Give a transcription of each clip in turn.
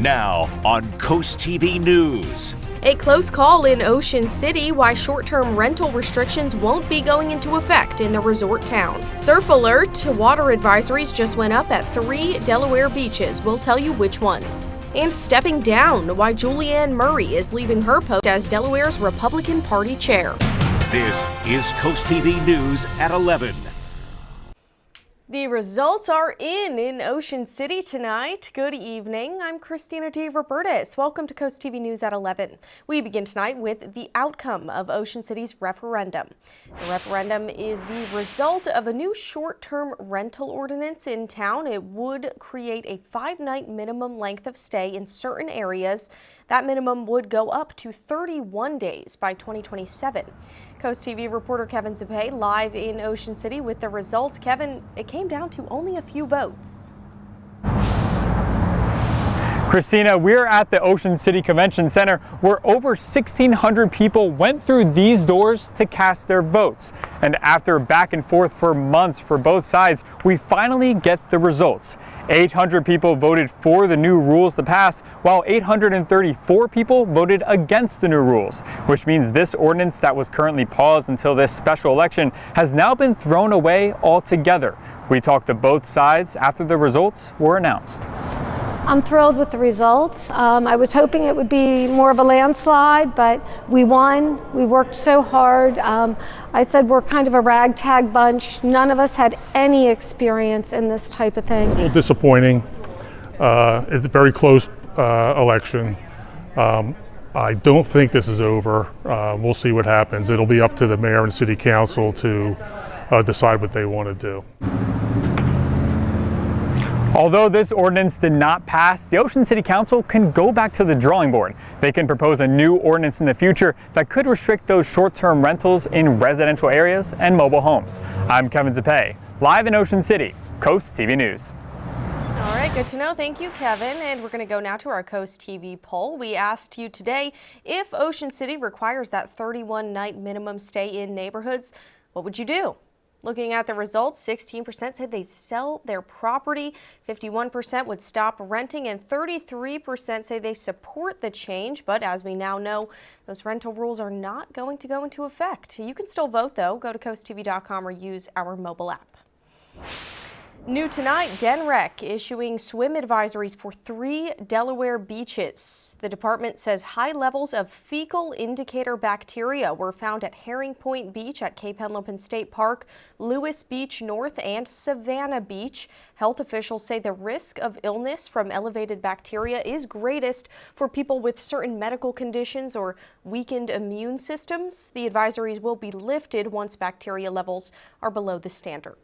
Now on CoastTV News. A close call in Ocean City, why short-term rental restrictions won't be going into effect in the resort town. Surf alert, water advisories just went up at 3 Delaware beaches. We'll tell you which ones. And stepping down, why Julianne Murray is leaving her post as Delaware's Republican Party chair. This is CoastTV News at 11. The results are in Ocean City tonight. Good evening. I'm Christina D. Robertis. Welcome to Coast TV News at 11. We begin tonight with the outcome of Ocean City's referendum. The referendum is the result of a new short-term rental ordinance in town. It would create a 5-night minimum length of stay in certain areas. That minimum would go up to 31 days by 2027. Coast TV reporter Kevin Zapay live in Ocean City with the results. Kevin, it came down to only a few votes. Christina, we're at the Ocean City Convention Center where over 1,600 people went through these doors to cast their votes. And after back and forth for months for both sides, we finally get the results. 800 people voted for the new rules to pass, while 834 people voted against the new rules, which means this ordinance that was currently paused until this special election has now been thrown away altogether. We talked to both sides after the results were announced. I'm thrilled with the results. I was hoping it would be more of a landslide, but we won. We worked so hard. I said we're kind of a ragtag bunch. None of us had any experience in this type of thing. A little disappointing. It's a very close election. I don't think this is over. We'll see what happens. It'll be up to the mayor and city council to decide what they want to do. Although this ordinance did not pass, the Ocean City Council can go back to the drawing board. They can propose a new ordinance in the future that could restrict those short-term rentals in residential areas and mobile homes. I'm Kevin Zapay, live in Ocean City, Coast TV News. All right, good to know. Thank you, Kevin. And we're going to go now to our Coast TV poll. We asked you today, if Ocean City requires that 31-night minimum stay in neighborhoods, what would you do? Looking at the results, 16% said they'd sell their property, 51% would stop renting, and 33% say they support the change. But as we now know, those rental rules are not going to go into effect. You can still vote, though. Go to coasttv.com or use our mobile app. New tonight, DenRec issuing swim advisories for 3 Delaware beaches. The department says high levels of fecal indicator bacteria were found at Herring Point Beach at Cape Henlopen State Park, Lewis Beach North, and Savannah Beach. Health officials say the risk of illness from elevated bacteria is greatest for people with certain medical conditions or weakened immune systems. The advisories will be lifted once bacteria levels are below the standard.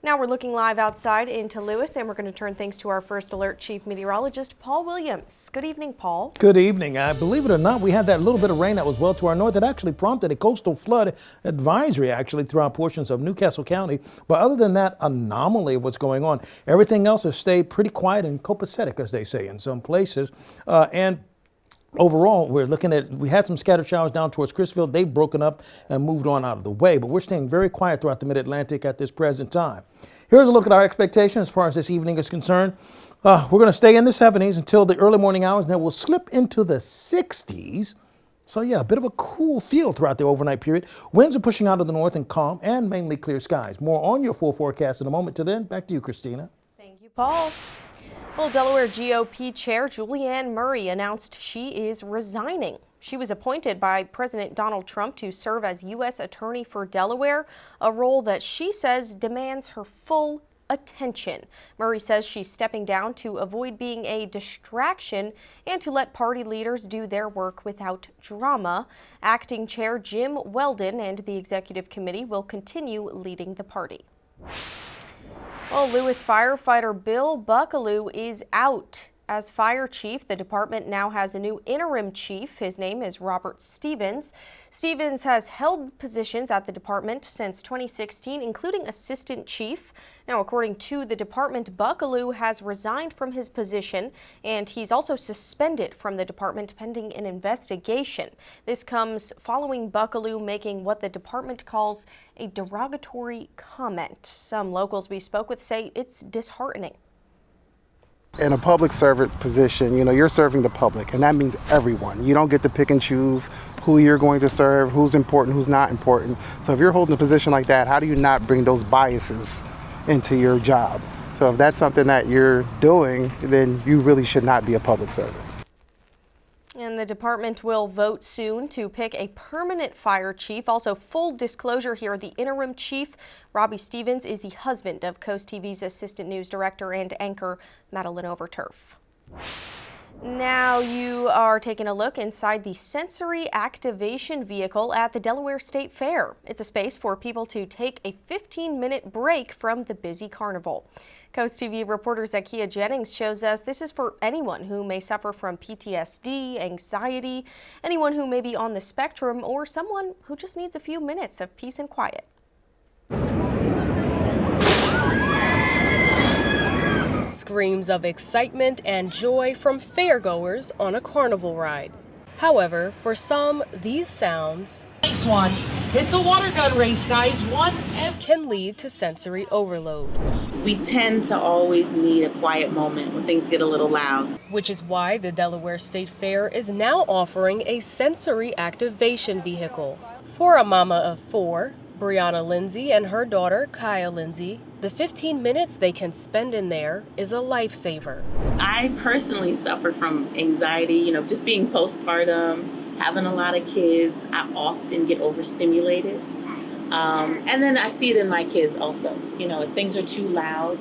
Now we're looking live outside into Lewis, and we're going to turn things to our first alert chief meteorologist, Paul Williams. Good evening, Paul. Good evening. Believe it or not, we had that little bit of rain that was well to our north that actually prompted a coastal flood advisory actually throughout portions of Newcastle County. But other than that anomaly of what's going on, everything else has stayed pretty quiet and copacetic, as they say in some places. Overall, we're looking at, we had some scattered showers down towards Chrisfield. They've broken up and moved on out of the way, but we're staying very quiet throughout the mid-Atlantic at this present time. Here's a look at our expectations as far as this evening is concerned. We're going to stay in the 70s until the early morning hours, and then we'll slip into the 60s. So yeah, a bit of a cool feel throughout the overnight period. Winds are pushing out of the north and calm and mainly clear skies. More on your full forecast in a moment. Till then, back to you, Christina. Thank you, Paul. Well, Delaware GOP Chair Julianne Murray announced she is resigning. She was appointed by President Donald Trump to serve as U.S. Attorney for Delaware, a role that she says demands her full attention. Murray says she's stepping down to avoid being a distraction and to let party leaders do their work without drama. Acting Chair Jim Weldon and the Executive Committee will continue leading the party. Well, Lewis firefighter Bill Buckaloo is out as fire chief. The department now has a new interim chief. His name is Robert Stevens. Stevens has held positions at the department since 2016, including assistant chief. Now, according to the department, Buckaloo has resigned from his position, and he's also suspended from the department pending an investigation. This comes following Buckaloo making what the department calls a derogatory comment. Some locals we spoke with say it's disheartening. In a public servant position, you're serving the public, and that means everyone. You don't get to pick and choose who you're going to serve, who's important, who's not important. So if you're holding a position like that, how do you not bring those biases into your job? So if that's something that you're doing, then you really should not be a public servant. And the department will vote soon to pick a permanent fire chief. Also, full disclosure here, the interim chief, Robbie Stevens, is the husband of CoastTV's assistant news director and anchor, Madeline Overturf. Now you are taking a look inside the sensory activation vehicle at the Delaware State Fair. It's a space for people to take a 15-minute break from the busy carnival. CoastTV reporter Zakia Jennings shows us this is for anyone who may suffer from PTSD, anxiety, anyone who may be on the spectrum, or someone who just needs a few minutes of peace and quiet. Screams of excitement and joy from fairgoers on a carnival ride. However, for some, these sounds Nice one. It's a water gun race, guys. can lead to sensory overload. We tend to always need a quiet moment when things get a little loud. Which is why the Delaware State Fair is now offering a sensory activation vehicle. For a mama of 4, Brianna Lindsay, and her daughter, Kaya Lindsay, the 15 minutes they can spend in there is a lifesaver. I personally suffer from anxiety, just being postpartum, having a lot of kids. I often get overstimulated. And then I see it in my kids also. If things are too loud,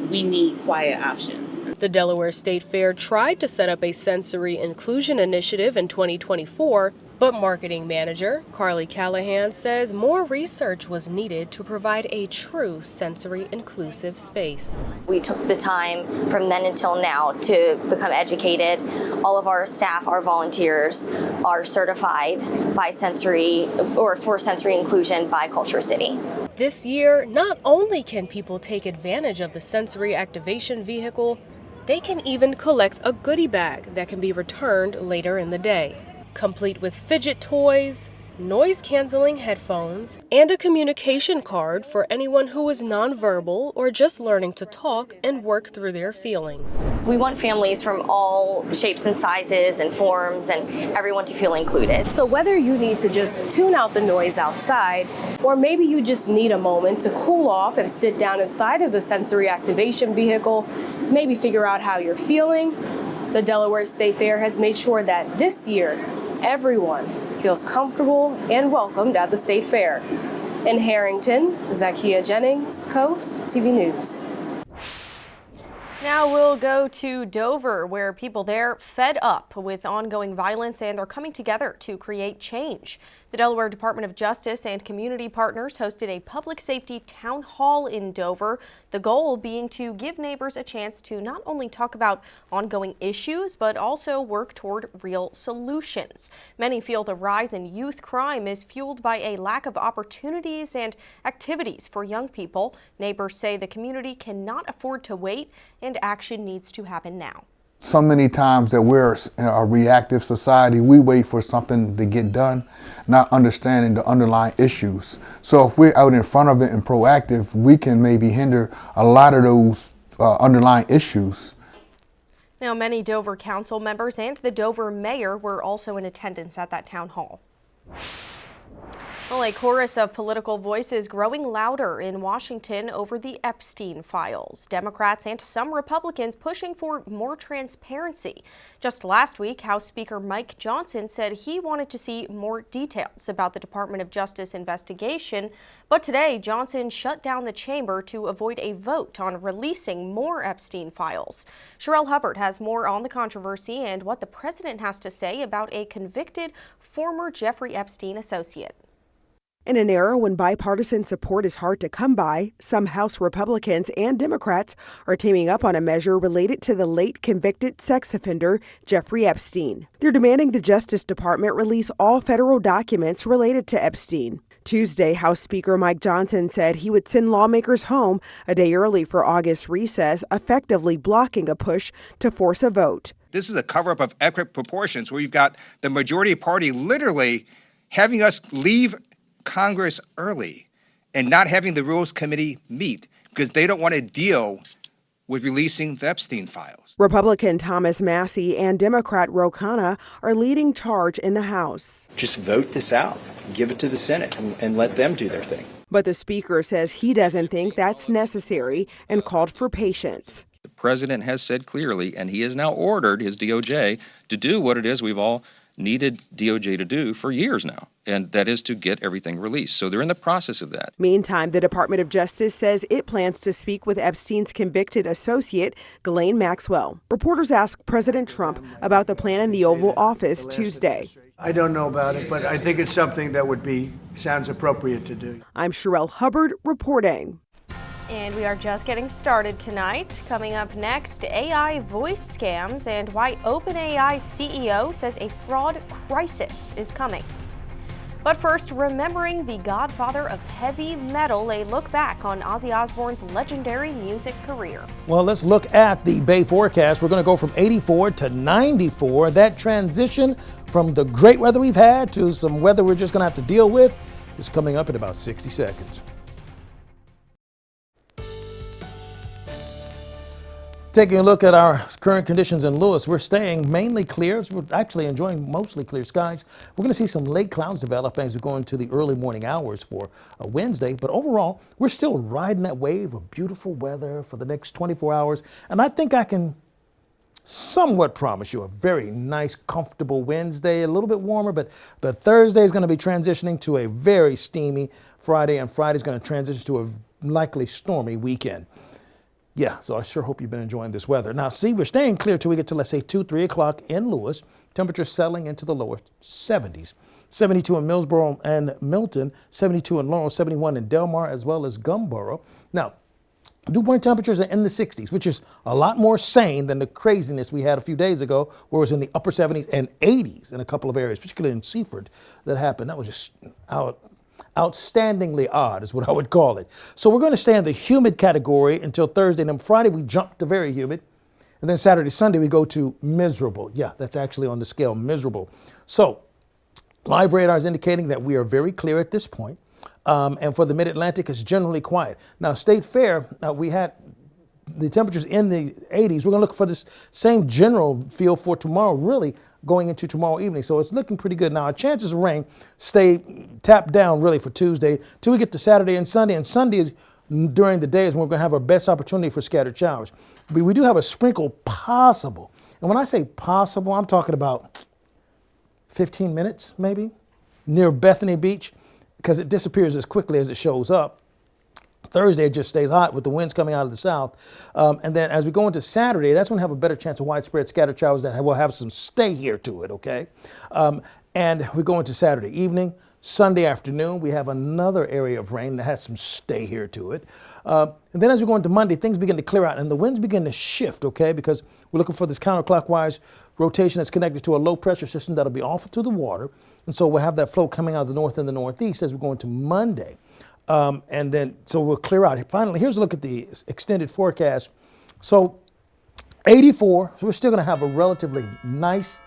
we need quiet options. The Delaware State Fair tried to set up a sensory inclusion initiative in 2024, but marketing manager Carly Callahan says more research was needed to provide a true sensory inclusive space. We took the time from then until now to become educated. All of our staff, our volunteers, are certified by sensory or for sensory inclusion by Culture City. This year, not only can people take advantage of the sensory activation vehicle, they can even collect a goodie bag that can be returned later in the day, complete with fidget toys, noise-canceling headphones, and a communication card for anyone who is nonverbal or just learning to talk and work through their feelings. We want families from all shapes and sizes and forms and everyone to feel included. So whether you need to just tune out the noise outside, or maybe you just need a moment to cool off and sit down inside of the sensory activation vehicle, maybe figure out how you're feeling, the Delaware State Fair has made sure that this year, everyone feels comfortable and welcomed at the State Fair. In Harrington, Zakia Jennings, Coast TV News. Now we'll go to Dover, where people there fed up with ongoing violence and they're coming together to create change. The Delaware Department of Justice and community partners hosted a public safety town hall in Dover, the goal being to give neighbors a chance to not only talk about ongoing issues, but also work toward real solutions. Many feel the rise in youth crime is fueled by a lack of opportunities and activities for young people. Neighbors say the community cannot afford to wait and action needs to happen now. So many times that we're a reactive society, we wait for something to get done, not understanding the underlying issues. So if we're out in front of it and proactive, we can maybe hinder a lot of those underlying issues. Now, many Dover council members and the Dover mayor were also in attendance at that town hall. Well, a chorus of political voices growing louder in Washington over the Epstein files. Democrats and some Republicans pushing for more transparency. Just last week, House Speaker Mike Johnson said he wanted to see more details about the Department of Justice investigation. But today, Johnson shut down the chamber to avoid a vote on releasing more Epstein files. Sherelle Hubbard has more on the controversy and what the president has to say about a convicted former Jeffrey Epstein associate. In an era when bipartisan support is hard to come by, some House Republicans and Democrats are teaming up on a measure related to the late convicted sex offender Jeffrey Epstein. They're demanding the Justice Department release all federal documents related to Epstein. Tuesday, House Speaker Mike Johnson said he would send lawmakers home a day early for August recess, effectively blocking a push to force a vote. This is a cover-up of equitable proportions where you've got the majority party literally having us leave Congress early and not having the Rules Committee meet because they don't want to deal with releasing the Epstein files. Republican Thomas Massey and Democrat Ro Khanna are leading charge in the House. Just vote this out, give it to the Senate, and let them do their thing. But the Speaker says he doesn't think that's necessary and called for patience. The president has said clearly, and he has now ordered his DOJ to do what it is we've all needed DOJ to do for years now, and that is to get everything released. So they're in the process of that. Meantime, the Department of Justice says it plans to speak with Epstein's convicted associate, Ghislaine Maxwell. Reporters asked President Trump about the plan in the Oval Office Tuesday. I don't know about it, but I think it's something that sounds appropriate to do. I'm Sherelle Hubbard reporting. And we are just getting started tonight. Coming up next, AI voice scams and why OpenAI's CEO says a fraud crisis is coming. But first, remembering the godfather of heavy metal, a look back on Ozzy Osbourne's legendary music career. Well, let's look at the Bay forecast. We're going to go from 84 to 94. That transition from the great weather we've had to some weather we're just going to have to deal with is coming up in about 60 seconds. Taking a look at our current conditions in Lewis, we're staying mainly clear. We're actually enjoying mostly clear skies. We're going to see some late clouds develop as we go into the early morning hours for a Wednesday. But overall, we're still riding that wave of beautiful weather for the next 24 hours. And I think I can somewhat promise you a very nice, comfortable Wednesday, a little bit warmer, but Thursday is going to be transitioning to a very steamy Friday, and Friday is going to transition to a likely stormy weekend. Yeah, so I sure hope you've been enjoying this weather. Now, see, we're staying clear till we get to, let's say, 2, 3 o'clock in Lewis. Temperature settling into the lower 70s. 72 in Millsboro and Milton, 72 in Laurel, 71 in Delmar, as well as Gumboro. Now, dew point temperatures are in the 60s, which is a lot more sane than the craziness we had a few days ago, where it was in the upper 70s and 80s in a couple of areas, particularly in Seaford, that happened. That was just outstandingly odd is what I would call it. So we're going to stay in the humid category until Thursday. And then Friday, we jump to very humid. And then Saturday, Sunday, we go to miserable. Yeah, that's actually on the scale, miserable. So live radar is indicating that we are very clear at this point. And for the mid-Atlantic, it's generally quiet. Now, State Fair, we had the temperatures in the 80s. We're going to look for this same general feel for tomorrow, really going into tomorrow evening. So it's looking pretty good. Now, our chances of rain stay tapped down really for Tuesday till we get to Saturday and Sunday. And Sunday is during the day is when we're going to have our best opportunity for scattered showers. But we do have a sprinkle possible. And when I say possible, I'm talking about 15 minutes maybe near Bethany Beach, because it disappears as quickly as it shows up. Thursday, it just stays hot with the winds coming out of the south. And then as we go into Saturday, that's when we have a better chance of widespread scattered showers that will have some stay here to it, okay? And we go into Saturday evening. Sunday afternoon, we have another area of rain that has some stay here to it. And then as we go into Monday, things begin to clear out and the winds begin to shift, okay? Because we're looking for this counterclockwise rotation that's connected to a low pressure system that'll be off to the water. And so we'll have that flow coming out of the north and the northeast as we go into Monday. And then, so we'll clear out. Finally, here's a look at the extended forecast. So 84, so we're still going to have a relatively nice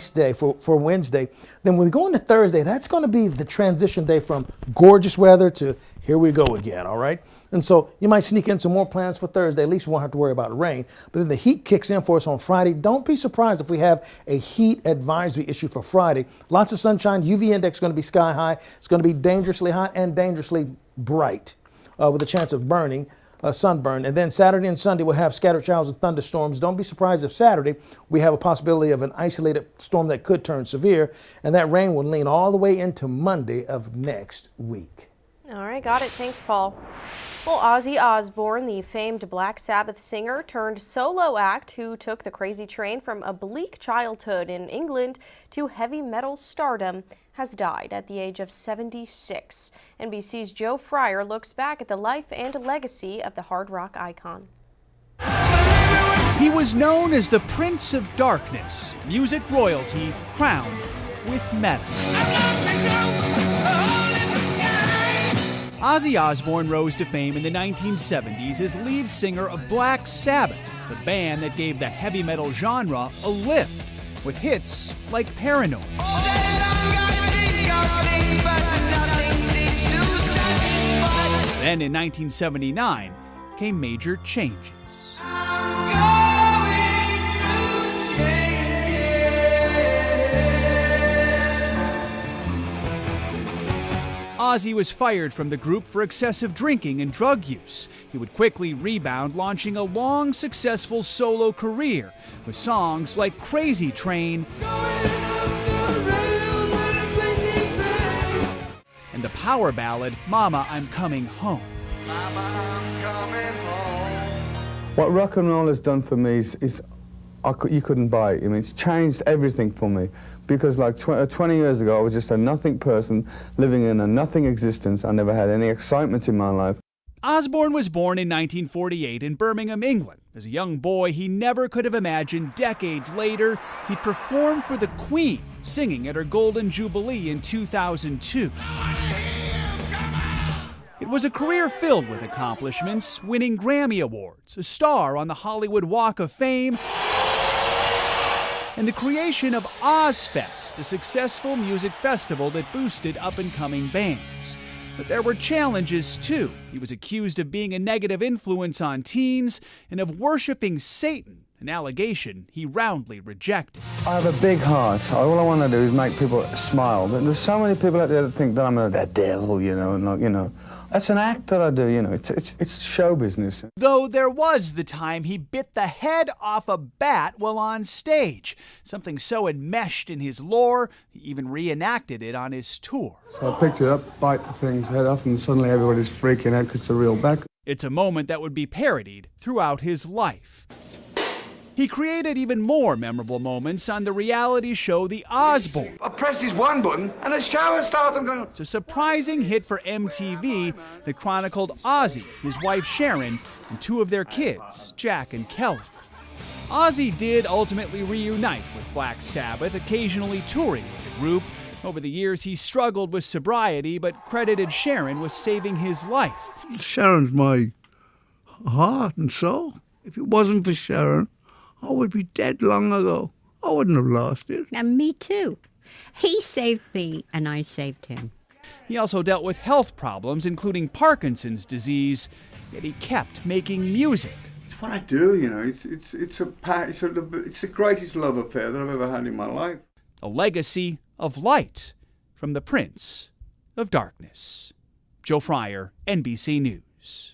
day for Wednesday. Then when we go into Thursday, that's going to be the transition day from gorgeous weather to here we go again, all right? And so you might sneak in some more plans for Thursday. At least we won't have to worry about rain. But then the heat kicks in for us on Friday. Don't be surprised if we have a heat advisory issued for Friday. Lots of sunshine. UV index is going to be sky high. It's going to be dangerously hot and dangerously bright with a chance of burning. Sunburn. And then Saturday and Sunday we'll have scattered showers and thunderstorms. Don't be surprised if Saturday we have a possibility of an isolated storm that could turn severe, and that rain will lean all the way into Monday of next week. All right, got it. Thanks, Paul. Well, Ozzy Osbourne, the famed Black Sabbath singer turned solo act who took the crazy train from a bleak childhood in England to heavy metal stardom, has died at the age of 76. NBC's Joe Fryer looks back at the life and legacy of the hard rock icon. He was known as the Prince of Darkness, music royalty crowned with metal. Ozzy Osbourne rose to fame in the 1970s as lead singer of Black Sabbath, the band that gave the heavy metal genre a lift, with hits like Paranoid. Then in 1979, came major changes. Ozzy was fired from the group for excessive drinking and drug use. He would quickly rebound, launching a long, successful solo career with songs like Crazy Train and the power ballad Mama, I'm Coming Home. What rock and roll has done for me is you couldn't buy it. I mean, it's changed everything for me, because like 20 years ago, I was just a nothing person living in a nothing existence. I never had any excitement in my life. Osbourne was born in 1948 in Birmingham, England. As a young boy, he never could have imagined decades later he'd perform for the Queen, singing at her Golden Jubilee in 2002. It was a career filled with accomplishments, winning Grammy Awards, a star on the Hollywood Walk of Fame, and the creation of Ozfest, a successful music festival that boosted up-and-coming bands. But there were challenges, too. He was accused of being a negative influence on teens and of worshiping Satan, an allegation he roundly rejected. I have a big heart. All I want to do is make people smile. But there's so many people out there that think that I'm the devil, and like, that's an act that I do, it's show business. Though there was the time he bit the head off a bat while on stage, something so enmeshed in his lore, he even reenacted it on his tour. So I picked it up, bite the thing's head off, and suddenly everybody's freaking out because it's a real bat. It's a moment that would be parodied throughout his life. He created even more memorable moments on the reality show The Osbourne. I pressed his one button and the shower starts. I'm going. It's a surprising hit for MTV that chronicled Ozzy, his wife Sharon, and two of their kids, Jack and Kelly. Ozzy did ultimately reunite with Black Sabbath, occasionally touring with the group. Over the years, he struggled with sobriety, but credited Sharon with saving his life. Sharon's my heart and soul. If it wasn't for Sharon, I would be dead long ago. I wouldn't have lost it. And me too. He saved me, and I saved him. He also dealt with health problems, including Parkinson's disease, yet he kept making music. It's what I do, It's the greatest love affair that I've ever had in my life. A legacy of light from the Prince of Darkness. Joe Fryer, NBC News.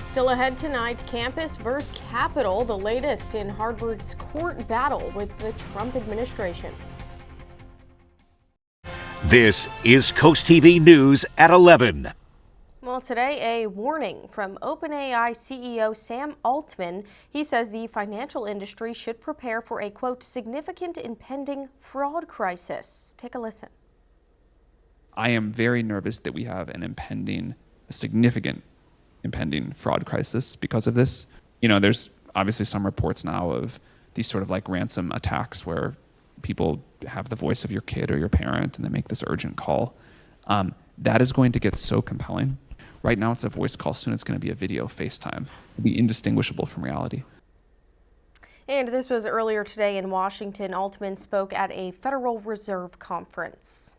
Still ahead tonight, campus versus Capitol, the latest in Harvard's court battle with the Trump administration. This is CoastTV News at 11. Well, today, a warning from OpenAI CEO Sam Altman. He says the financial industry should prepare for a, quote, significant impending fraud crisis. Take a listen. I am very nervous that we have a significant impending fraud crisis because of this. There's obviously some reports now of these sort of like ransom attacks where people have the voice of your kid or your parent and they make this urgent call. That is going to get so compelling. Right now it's a voice call, soon it's going to be a video FaceTime. It'll be indistinguishable from reality. And this was earlier today in Washington. Altman spoke at a Federal Reserve conference.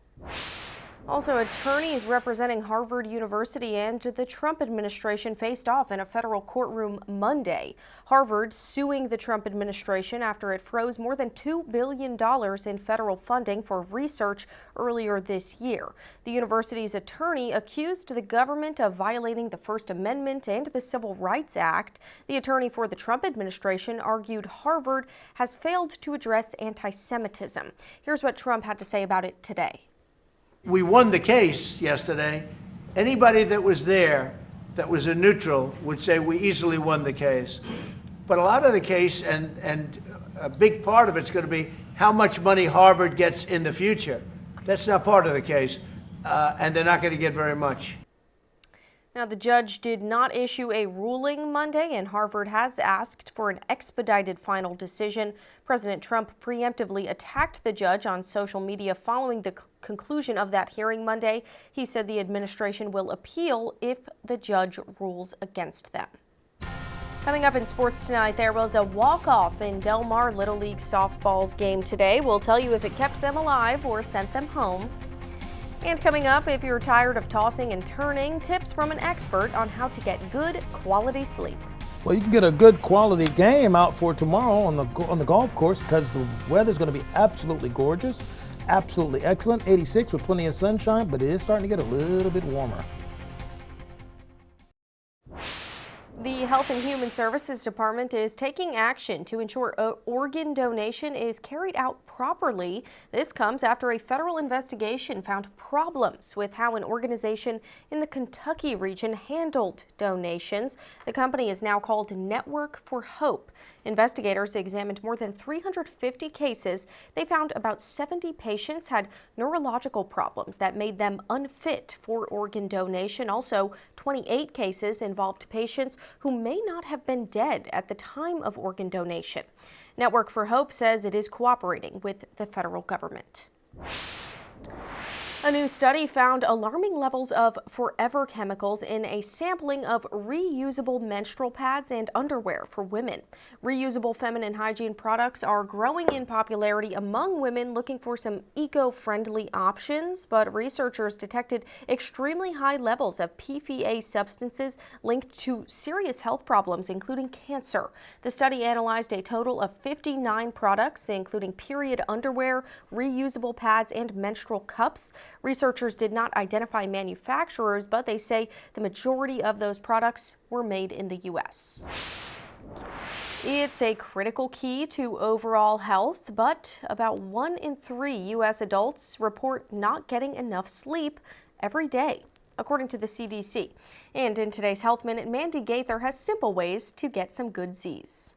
Also, attorneys representing Harvard University and the Trump administration faced off in a federal courtroom Monday. Harvard suing the Trump administration after it froze more than $2 billion in federal funding for research earlier this year. The university's attorney accused the government of violating the First Amendment and the Civil Rights Act. The attorney for the Trump administration argued Harvard has failed to address anti-Semitism. Here's what Trump had to say about it today. We won the case yesterday. Anybody that was there that was a neutral would say we easily won the case. But a lot of the case and a big part of it's going to be how much money Harvard gets in the future. That's not part of the case, and they're not going to get very much. Now, the judge did not issue a ruling Monday, and Harvard has asked for an expedited final decision. President Trump preemptively attacked the judge on social media following the conclusion of that hearing Monday. He said the administration will appeal if the judge rules against them. Coming up in sports tonight, there was a walk-off in Delaware Little League softball's game today. We'll tell you if it kept them alive or sent them home. And coming up, if you're tired of tossing and turning, tips from an expert on how to get good quality sleep. Well, you can get a good quality game out for tomorrow on the golf course because the weather's going to be absolutely gorgeous, absolutely excellent. 86 with plenty of sunshine, but it is starting to get a little bit warmer. The Health and Human Services Department is taking action to ensure organ donation is carried out properly. This comes after a federal investigation found problems with how an organization in the Kentucky region handled donations. The company is now called Network for Hope. Investigators examined more than 350 cases. They found about 70 patients had neurological problems that made them unfit for organ donation. Also, 28 cases involved patients who may not have been dead at the time of organ donation. Network for Hope says it is cooperating with the federal government. A new study found alarming levels of forever chemicals in a sampling of reusable menstrual pads and underwear for women. Reusable feminine hygiene products are growing in popularity among women looking for some eco-friendly options, but researchers detected extremely high levels of PFAS substances linked to serious health problems, including cancer. The study analyzed a total of 59 products, including period underwear, reusable pads, and menstrual cups. Researchers did not identify manufacturers, but they say the majority of those products were made in the U.S. It's a critical key to overall health, but about 1 in 3 U.S. adults report not getting enough sleep every day, according to the CDC. And in today's Health Minute, Mandy Gaither has simple ways to get some good Z's.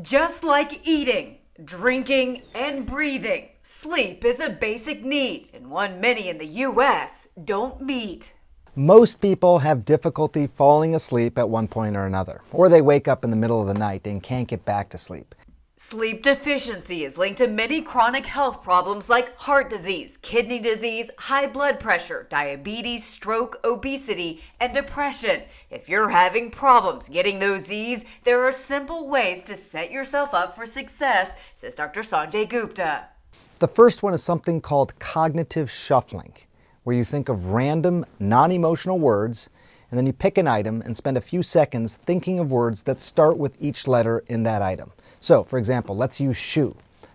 Just like eating, drinking, and breathing, sleep is a basic need and one many in the U.S. don't meet. Most people have difficulty falling asleep at one point or another, or they wake up in the middle of the night and can't get back to sleep. Sleep deficiency is linked to many chronic health problems like heart disease, kidney disease, high blood pressure, diabetes, stroke, obesity, and depression. If you're having problems getting those Z's, there are simple ways to set yourself up for success, says Dr. Sanjay Gupta. The first one is something called cognitive shuffling, where you think of random, non-emotional words, and then you pick an item and spend a few seconds thinking of words that start with each letter in that item. So, for example, let's use shoe.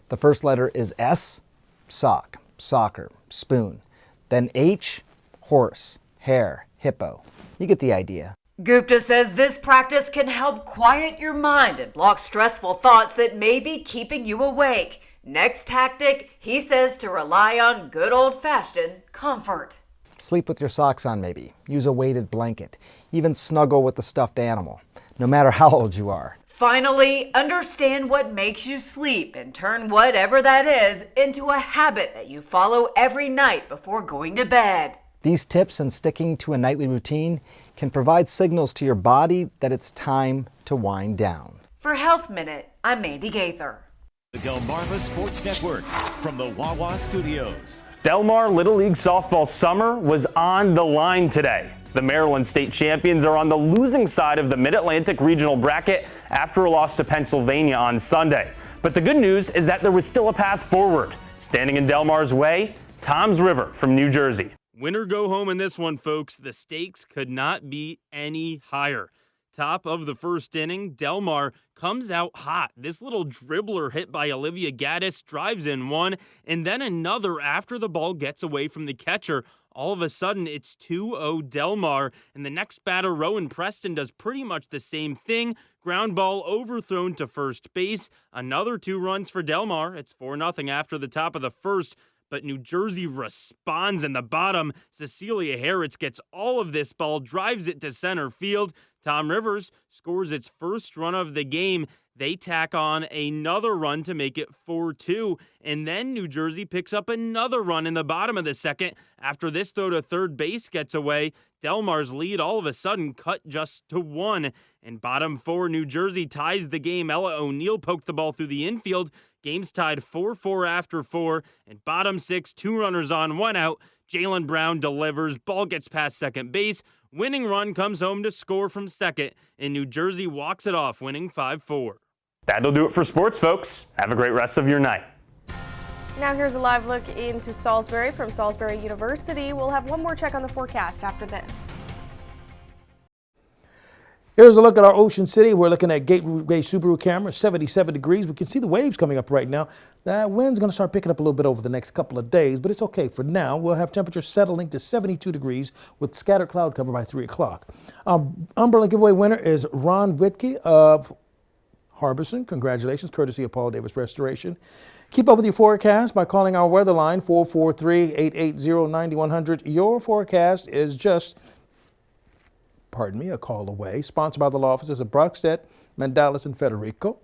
The first letter is S, sock, soccer, spoon. Then H, horse, hare, hippo. You get the idea. Gupta says this practice can help quiet your mind and block stressful thoughts that may be keeping you awake. Next tactic, he says to rely on good old-fashioned comfort. Sleep with your socks on maybe. Use a weighted blanket. Even snuggle with the stuffed animal, no matter how old you are. Finally, understand what makes you sleep and turn whatever that is into a habit that you follow every night before going to bed. These tips and sticking to a nightly routine can provide signals to your body that it's time to wind down. For Health Minute, I'm Mandy Gaither. The Delmarva Sports Network from the Wawa Studios. Delmar Little League Softball Summer was on the line today. The Maryland State Champions are on the losing side of the Mid-Atlantic Regional Bracket after a loss to Pennsylvania on Sunday. But the good news is that there was still a path forward. Standing in Delmar's way, Toms River from New Jersey. Win or go home in this one, folks. The stakes could not be any higher. Top of the first inning, Delmar comes out hot. This little dribbler hit by Olivia Gaddis drives in one, and then another after the ball gets away from the catcher. All of a sudden, it's 2-0 Delmar, and the next batter, Rowan Preston, does pretty much the same thing. Ground ball overthrown to first base. Another 2 runs for Delmar. It's 4-0 after the top of the first. But New Jersey responds in the bottom. Cecilia Harris gets all of this ball, drives it to center field. Tom Rivers scores its first run of the game. They tack on another run to make it 4-2. And then New Jersey picks up another run in the bottom of the second. After this throw to third base gets away, Delmar's lead all of a sudden cut just to 1. In bottom 4, New Jersey ties the game. Ella O'Neill poked the ball through the infield. Game's tied 4-4 after 4. In bottom 6, 2 runners on, 1 out. Jalen Brown delivers. Ball gets past second base. Winning run comes home to score from second, and New Jersey walks it off, winning 5-4. That'll do it for sports, folks. Have a great rest of your night. Now here's a live look into Salisbury from Salisbury University. We'll have one more check on the forecast after this. Here's a look at our Ocean City. We're looking at Gateway Subaru camera, 77 degrees. We can see the waves coming up right now. That wind's going to start picking up a little bit over the next couple of days, but it's okay for now. We'll have temperatures settling to 72 degrees with scattered cloud cover by 3 o'clock. Umbrella giveaway winner is Ron Whitkey of Harbison. Congratulations, courtesy of Paul Davis Restoration. Keep up with your forecast by calling our weather line, 443-880-9100. Your forecast is just a call away. Sponsored by the law offices of Brockstedt, Mandalis, and Federico.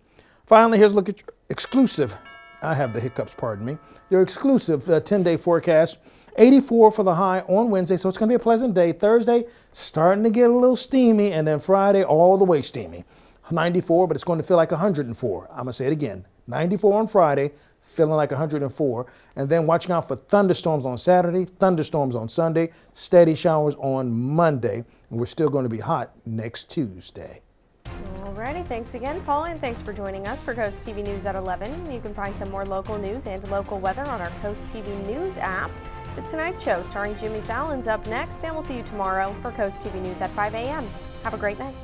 Finally, here's a look at your exclusive, I have the hiccups, pardon me, your exclusive 10-day forecast. 84 for the high on Wednesday, so it's going to be a pleasant day. Thursday, starting to get a little steamy, and then Friday, all the way steamy. 94, but it's going to feel like 104. I'm going to say it again. 94 on Friday, feeling like 104. And then watching out for thunderstorms on Saturday, thunderstorms on Sunday, steady showers on Monday. And we're still going to be hot next Tuesday. Alrighty, thanks again, Paul, and thanks for joining us for Coast TV News at 11. You can find some more local news and local weather on our Coast TV News app. The Tonight Show starring Jimmy Fallon's up next, and we'll see you tomorrow for Coast TV News at 5 a.m. Have a great night.